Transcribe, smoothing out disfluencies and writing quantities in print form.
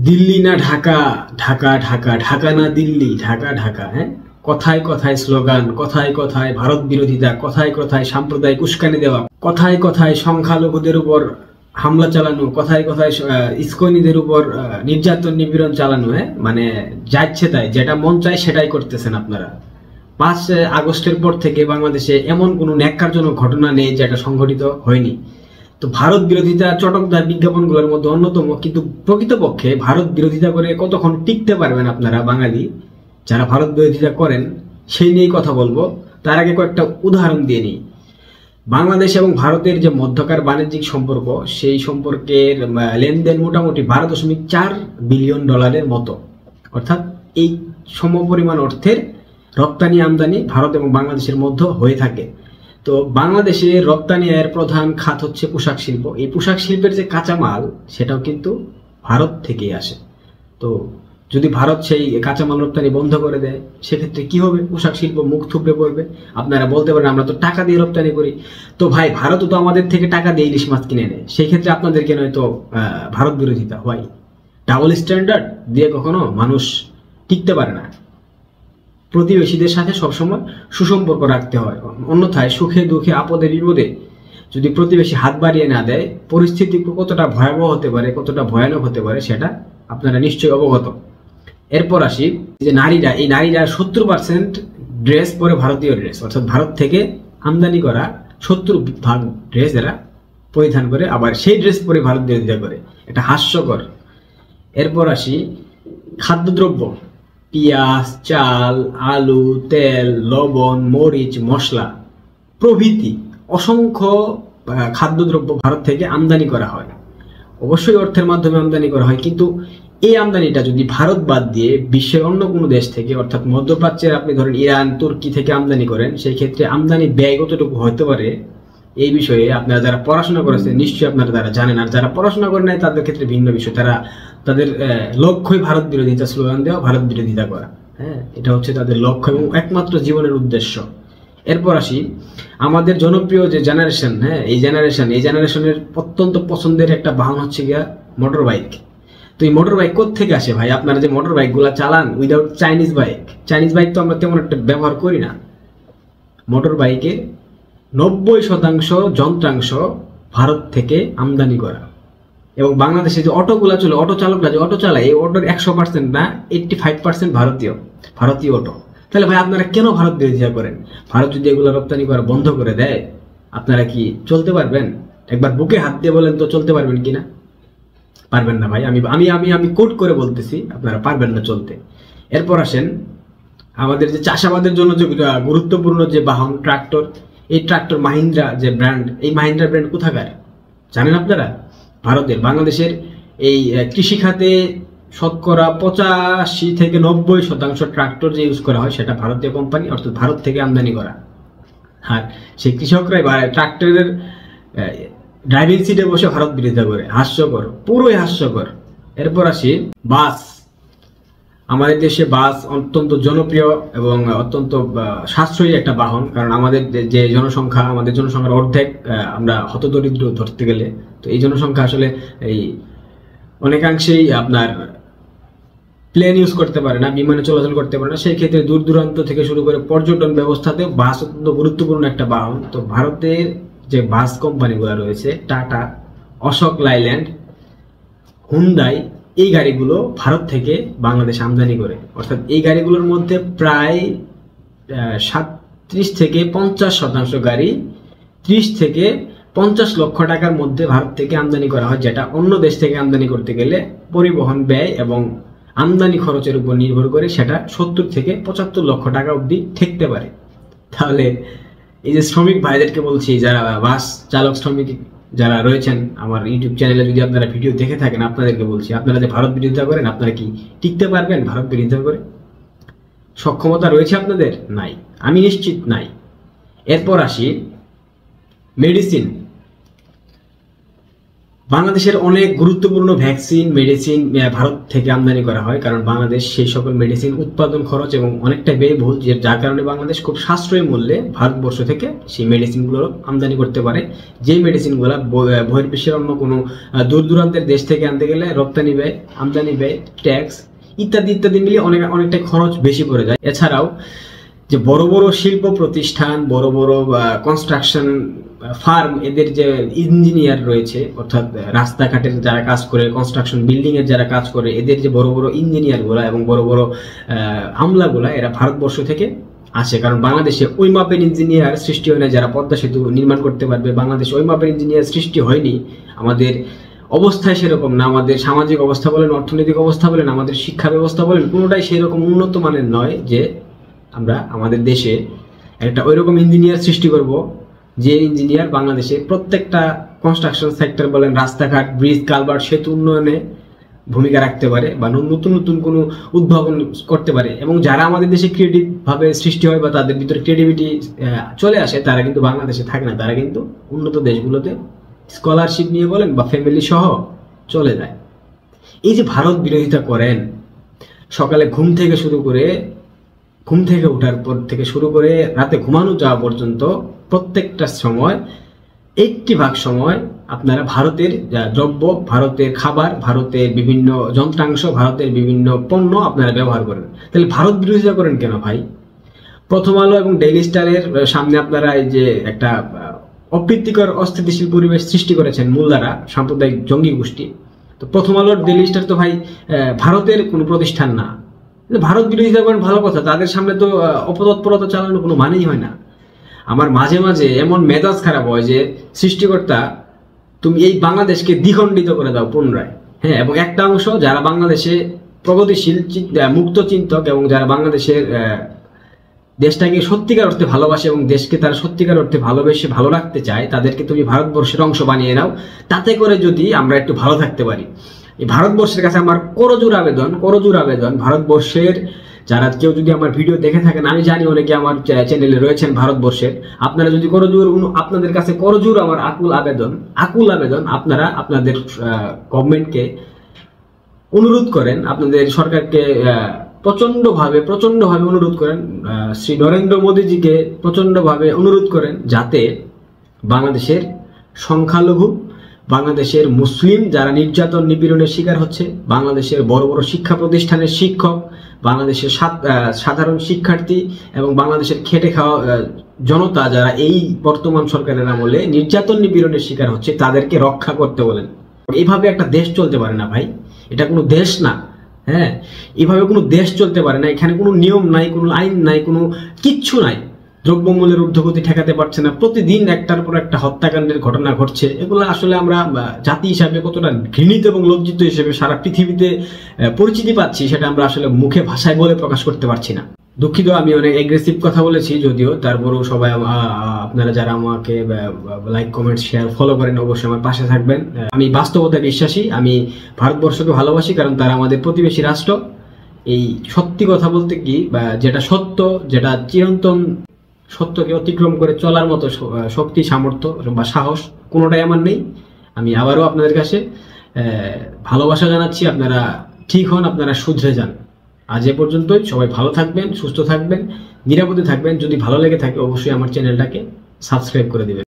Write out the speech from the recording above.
দিল্লি না ঢাকা, ঢাকা ঢাকা, ঢাকা না দিল্লি, ঢাকা ঢাকা। হ্যাঁ, কথায় কথায় স্লোগান, কথায় কথায় ভারত বিরোধিতা, কথায় কথায় সাম্প্রদায়িক উস্কানি দেওয়া, কথায় কথায় সংখ্যালঘুদের উপর হামলা চালানো, কথায় কথায় ইসকনিদের উপর নির্যাতন নিপীড়ন চালানো। হ্যাঁ, মানে যাচ্ছে তাই, যেটা মন চায় সেটাই করতেছেন আপনারা। 5 আগস্টের পর থেকে বাংলাদেশে এমন কোনো ন্যাক্কারজনক ঘটনা নেই যেটা সংঘটিত হয়নি। তো ভারত বিরোধিতা চটকদার বিজ্ঞাপনগুলোর মধ্যে অন্যতম, কিন্তু প্রকৃতপক্ষে ভারত বিরোধিতা করে কতক্ষণ টিকতে পারবেন আপনারা বাঙালি যারা ভারত বিরোধিতা করেন, সেই নিয়েই কথা বলবো। তার আগে কয়েকটা উদাহরণ দিয়ে নিই। বাংলাদেশ এবং ভারতের যে মধ্যকার বাণিজ্যিক সম্পর্ক, সেই সম্পর্কের লেনদেন মোটামুটি 12.4 বিলিয়ন ডলারের মতো, অর্থাৎ এই সমপরিমাণ অর্থের রপ্তানি আমদানি ভারত এবং বাংলাদেশের মধ্যে হয়ে থাকে। তো বাংলাদেশের রপ্তানি আয়ের প্রধান খাত হচ্ছে পোশাক শিল্প। এই পোশাক শিল্পের যে কাঁচামাল, সেটাও কিন্তু ভারত থেকেই আসে। তো যদি ভারত সেই কাঁচামাল রপ্তানি বন্ধ করে দেয়, সেক্ষেত্রে কি হবে? পোশাক শিল্প মুখ থুবড়ে পড়বে। আপনারা বলতে পারেন আমরা তো টাকা দিয়ে রপ্তানি করি। তো ভাই, ভারতও তো আমাদের থেকে টাকা দিয়ে ইলিশ মাছ কিনে নেয়, সেই ক্ষেত্রে আপনাদের কেন হয়তো ভারত বিরোধিতা হয়? ডাবল স্ট্যান্ডার্ড দিয়ে কখনো মানুষ টিকতে পারে না। প্রতিবেশীদের সাথে সবসময় সুসম্পর্ক রাখতে হয়, অন্যথায় সুখে দুঃখে আপদে বিপদে যদি প্রতিবেশী হাত বাড়িয়ে না দেয়, পরিস্থিতি কতটা ভয়াবহ হতে পারে, কতটা ভয়ানক হতে পারে, সেটা আপনারা নিশ্চয়ই অবগত। এরপর আসি যে নারীরা, এই নারীরা 70% ড্রেস পরে ভারতীয় ড্রেস, অর্থাৎ ভারত থেকে আমদানি করা 70% ড্রেস এরা পরিধান করে, আবার সেই ড্রেস পরে ভারত বিরোধিতা করে। এটা হাস্যকর। এরপর আসি খাদ্যদ্রব্য, পেঁয়াজ, চাল, আলু, তেল, লবণ, মরিচ, মশলা প্রভৃতি অসংখ্য খাদ্যদ্রব্য ভারত থেকে আমদানি করা হয়। অবশ্যই অর্থের মাধ্যমে আমদানি করা হয়, কিন্তু এই আমদানিটা যদি ভারত বাদ দিয়ে বিশ্বের অন্য কোনো দেশ থেকে, অর্থাৎ মধ্যপ্রাচ্যের আপনি ধরেন ইরান, তুর্কি থেকে আমদানি করেন, সেই ক্ষেত্রে আমদানি ব্যয় কতটুকু হতে পারে, এই বিষয়ে আপনারা যারা পড়াশোনা করেছেন নিশ্চয়ই আপনারা তারা জানেন। আর যারা পড়াশোনা করেন নাই তাদের ক্ষেত্রে ভিন্ন বিষয়। তাদের লক্ষ্যই ভারত বিরোধিতা স্লোগান দেওয়া, ভারত বিরোধিতা করা। হ্যাঁ, এটা হচ্ছে তাদের লক্ষ্য এবং একমাত্র জীবনের উদ্দেশ্য। এরপর আসি আমাদের জনপ্রিয় যে জেনারেশন, হ্যাঁ, এই জেনারেশনের অত্যন্ত পছন্দের একটা বাহন হচ্ছে গিয়া মোটর বাইক। তো এই মোটর বাইক কোত্থেকে আসে ভাই? আপনারা যে মোটর বাইক গুলা চালান উইদাউট চাইনিজ বাইক তো আমরা তেমন একটা ব্যবহার করি না। মোটর বাইকের 90% যন্ত্রাংশ ভারত থেকে আমদানি করা। এবং বাংলাদেশে যে অটোগুলা চলে, অটো চালকরা যে অটো চালায়, এই অটোর 100% না 85% ভারতীয় অটো। তাহলে ভাই আপনারা কেন ভারত বিরোধিতা করেন? ভারত যদি এগুলো রপ্তানি করা বন্ধ করে দেয়, আপনারা কি চলতে পারবেন? একবার বুকে হাত দিয়ে বলেন তো, চলতে পারবেন কিনা? পারবেন না ভাই। আমি আমি আমি আমি কোট করে বলতেছি, আপনারা পারবেন না চলতে। এরপর আসেন আমাদের যে চাষাবাদের জন্য যে গুরুত্বপূর্ণ যে বাহন ট্রাক্টর, এই ট্রাক্টর মাহিন্দ্রা যে ব্র্যান্ড, এই মাহিন্দ্রা ব্র্যান্ড কোথাকার জানেন আপনারা? ভারতের। বাংলাদেশের এই কৃষি খাতে শতকরা 85 থেকে 90% ট্রাক্টর যে ইউজ করা হয় সেটা ভারতীয় কোম্পানি, অর্থাৎ ভারত থেকে আমদানি করা। আর সেই কৃষকরাই ট্রাক্টরের ড্রাইভিং সিটে বসে ভারত বিরোধিতা করে। হাস্যকর, পুরোই হাস্যকর। এরপর আসি বাস। আমাদের দেশে বাস অত্যন্ত জনপ্রিয় এবং অত্যন্ত সাশ্রয়ী একটা বাহন, কারণ আমাদের যে জনসংখ্যা, আমাদের জনসংখ্যার অর্ধেক আমরা হতদরিদ্র ধরতে গেলে। তো এই জনসংখ্যা আসলে এই অনেকাংশেই আপনার প্লেন ইউজ করতে পারে না, বিমানে চলাচল করতে পারে না। সেই ক্ষেত্রে দূর দূরান্ত থেকে শুরু করে পর্যটন ব্যবস্থাতে বাস অত্যন্ত গুরুত্বপূর্ণ একটা বাহন। তো ভারতের যে বাস কোম্পানিগুলো রয়েছে, টাটা, অশোক লাইল্যান্ড, হুন্ডাই, এই গাড়িগুলো ভারত থেকে বাংলাদেশ আমদানি করে। অর্থাৎ এই গাড়িগুলোর মধ্যে প্রায় 37 থেকে 50% গাড়ি 30 থেকে 50 লক্ষ টাকার মধ্যে ভারত থেকে আমদানি করা হয়, যেটা অন্য দেশ থেকে আমদানি করতে গেলে পরিবহন ব্যয় এবং আমদানি খরচের উপর নির্ভর করে সেটা 70 থেকে 75 লক্ষ টাকা অবধি ঠেকতে পারে। তাহলে এই যে শ্রমিক ভাইদেরকে বলছি, যারা বাস চালক শ্রমিক যারা রয়েছেন আমার ইউটিউব চ্যানেলে, যদি আপনারা ভিডিও দেখে থাকেন, আপনাদেরকে বলছি, আপনারা যে ভারত বিরোধিতা করেন, আপনারা কি টিকতে পারবেন ভারত বিরোধিতা করে? সক্ষমতা রয়েছে আপনাদের? নাই, আমি নিশ্চিত নাই। এরপর আসি মেডিসিন। বাংলাদেশের অনেক গুরুত্বপূর্ণ ভ্যাকসিন মেডিসিন ভারত থেকে আমদানি করা হয়, কারণ বাংলাদেশ সেই সকল মেডিসিন উৎপাদন খরচ এবং অনেকটা ব্যয়বহুল, যার কারণে বাংলাদেশ খুব সাশ্রয়ী মূল্যে ভারতবর্ষ থেকে সেই মেডিসিনগুলো আমদানি করতে পারে। যে মেডিসিনগুলো বহির্বিশ্বের অন্য কোনো দূর দূরান্তের দেশ থেকে আনতে গেলে রপ্তানি ব্যয়, আমদানি ব্যয়, ট্যাক্স ইত্যাদি ইত্যাদি মিলিয়ে অনেকটাই খরচ বেশি পড়ে যায়। এছাড়াও যে বড় বড় শিল্প প্রতিষ্ঠান, বড় বড় কনস্ট্রাকশন ফার্ম, এদের যে ইঞ্জিনিয়ার রয়েছে, অর্থাৎ রাস্তাঘাটের যারা কাজ করে, কনস্ট্রাকশন বিল্ডিং এর যারা কাজ করে, এদের যে বড় বড় ইঞ্জিনিয়ার গুলা এবং বড় বড় আমলাগুলা এরা ভারতবর্ষ থেকে আসে। কারণ বাংলাদেশে ওই মাপের ইঞ্জিনিয়ার সৃষ্টি হয় না যারা পদ্মা সেতু নির্মাণ করতে পারবে। বাংলাদেশে ওই মাপের ইঞ্জিনিয়ার সৃষ্টি হয়নি। আমাদের অবস্থায় সেরকম না, আমাদের সামাজিক অবস্থা বলেন, অর্থনৈতিক অবস্থা বলেন, আমাদের শিক্ষা ব্যবস্থা বলেন, কোনোটাই সেরকম উন্নত মানের নয় যে আমরা আমাদের দেশে একটা ওইরকম ইঞ্জিনিয়ার সৃষ্টি করব যে ইঞ্জিনিয়ার বাংলাদেশে প্রত্যেকটা কনস্ট্রাকশন সেক্টর বলেন, রাস্তাঘাট, ব্রিজ, কালভার্ট, সেতু উন্নয়নে ভূমিকা রাখতে পারে বা নতুন নতুন কোনো উদ্ভাবন করতে পারে। এবং যারা আমাদের দেশে ক্রিয়েটিভ ভাবে সৃষ্টি হয় বা তাদের ভিতরে ক্রিয়েটিভিটি চলে আসে, তারা কিন্তু বাংলাদেশে থাকে না, তারা কিন্তু উন্নত দেশগুলোতে স্কলারশিপ নিয়ে বলেন বা ফ্যামিলি সহ চলে যায়। এই যে ভারত বিরোধিতা করেন, সকালে ঘুম থেকে ওঠার পর থেকে শুরু করে রাতে ঘুমানো যাওয়া পর্যন্ত প্রত্যেকটা সময় 80% সময় আপনারা ভারতের দ্রব্য, ভারতের খাবার, ভারতের বিভিন্ন যন্ত্রাংশ, ভারতের বিভিন্ন পণ্য আপনারা ব্যবহার করেন। তাহলে ভারত বিরোধিতা করেন কেন ভাই? প্রথম আলো এবং ডেইলি স্টারের সামনে আপনারা এই যে একটা অপ্রীতিকর অস্থিতিশীল পরিবেশ সৃষ্টি করেছেন মূলধারা সাম্প্রদায়িক জঙ্গি গোষ্ঠী। তো প্রথম আলোর ডেইলি স্টার তো ভাই ভারতের কোনো প্রতিষ্ঠান না। ভারত বিরোধিতা করেন ভালো কথা, তাদের সামনে তো অপতৎপরতা চালানোর কোনো মানেই হয় না। আমার মাঝে মাঝে এমন মেজাজ খারাপ হয় যে সৃষ্টিকর্তা তুমি এই বাংলাদেশকে দ্বিখণ্ডিত করে দাও পুনরায়। হ্যাঁ, এবং একটা অংশ যারা বাংলাদেশে প্রগতিশীল মুক্ত চিন্তক এবং যারা বাংলাদেশের দেশটাকে সত্যিকার অর্থে ভালোবাসে এবং দেশকে তারা সত্যিকার অর্থে ভালোবেসে ভালো রাখতে চায়, তাদেরকে তুমি ভারতবর্ষের অংশ বানিয়ে নাও। তাতে করে যদি আমরা একটু ভালো থাকতে পারি। এই ভারতবর্ষের কাছে আমার করজোর আবেদন, ভারতবর্ষের যারা কেউ যদি আমার ভিডিও দেখে থাকেন, আমি জানি অনেকে আমার চ্যানেলে রয়েছেন ভারতবর্ষের, আপনারা যদি আপনাদের কাছে করজোর আমার আকুল আবেদন, আপনারা আপনাদের গভর্নমেন্টকে অনুরোধ করেন, আপনাদের সরকারকে প্রচন্ডভাবে অনুরোধ করেন, শ্রী নরেন্দ্র মোদীজিকে প্রচন্ডভাবে অনুরোধ করেন যাতে বাংলাদেশের সংখ্যালঘু, বাংলাদেশের মুসলিম যারা নির্যাতন নিপীড়নের শিকার হচ্ছে, বাংলাদেশের বড় বড় শিক্ষা প্রতিষ্ঠানের শিক্ষক, বাংলাদেশের সাধারণ শিক্ষার্থী এবং বাংলাদেশের খেটে খাওয়া জনতা যারা এই বর্তমান সরকারের আমলে নির্যাতন নিপীড়নের শিকার হচ্ছে, তাদেরকে রক্ষা করতে বলেন। এইভাবে একটা দেশ চলতে পারে না ভাই, এটা কোনো দেশ না। হ্যাঁ, এইভাবে কোনো দেশ চলতে পারে না। এখানে কোনো নিয়ম নাই, কোনো আইন নাই, কোনো কিচ্ছু নাই। দ্রব্যমূল্যের ঊর্ধ্বগতি ঠেকাতে পারছে না, প্রতিদিন একটার পর একটা হত্যাকাণ্ডের ঘটনা ঘটছে। এগুলো আসলে আমরা জাতি হিসাবে কতটা ঘৃণিত এবং লজ্জিত হিসেবে সারা পৃথিবীতে পরিচিতি পাচ্ছি, সেটা আমরা আসলে মুখে ভাষায় বলে প্রকাশ করতে পারছি না। দুঃখিত, আমি অনেক এগ্রেসিভ কথা বলেছি যদিও, তারপরেও সবাই আপনারা যারা আমাকে লাইক, কমেন্ট, শেয়ার, ফলো করেন অবশ্যই আমার পাশে থাকবেন। আমি বাস্তবতায় বিশ্বাসী, আমি ভারতবর্ষকে ভালোবাসি, কারণ তারা আমাদের প্রতিবেশী রাষ্ট্র। এই সত্যি কথা বলতে কি, যেটা সত্য, যেটা চিরন্তন সত্যকে অতিক্রম করে চলার মতো শক্তি, সামর্থ্য বা সাহস কোনোটাই আমার নেই। আমি আবারও আপনাদের কাছে ভালোবাসা জানাচ্ছি, আপনারা ঠিক হন, আপনারা শুধরে যান। আজ এ পর্যন্তই। সবাই ভালো থাকবেন, সুস্থ থাকবেন, নিরাপদে থাকবেন। যদি ভালো লেগে থাকে অবশ্যই আমার চ্যানেলটাকে সাবস্ক্রাইব করে দিবেন।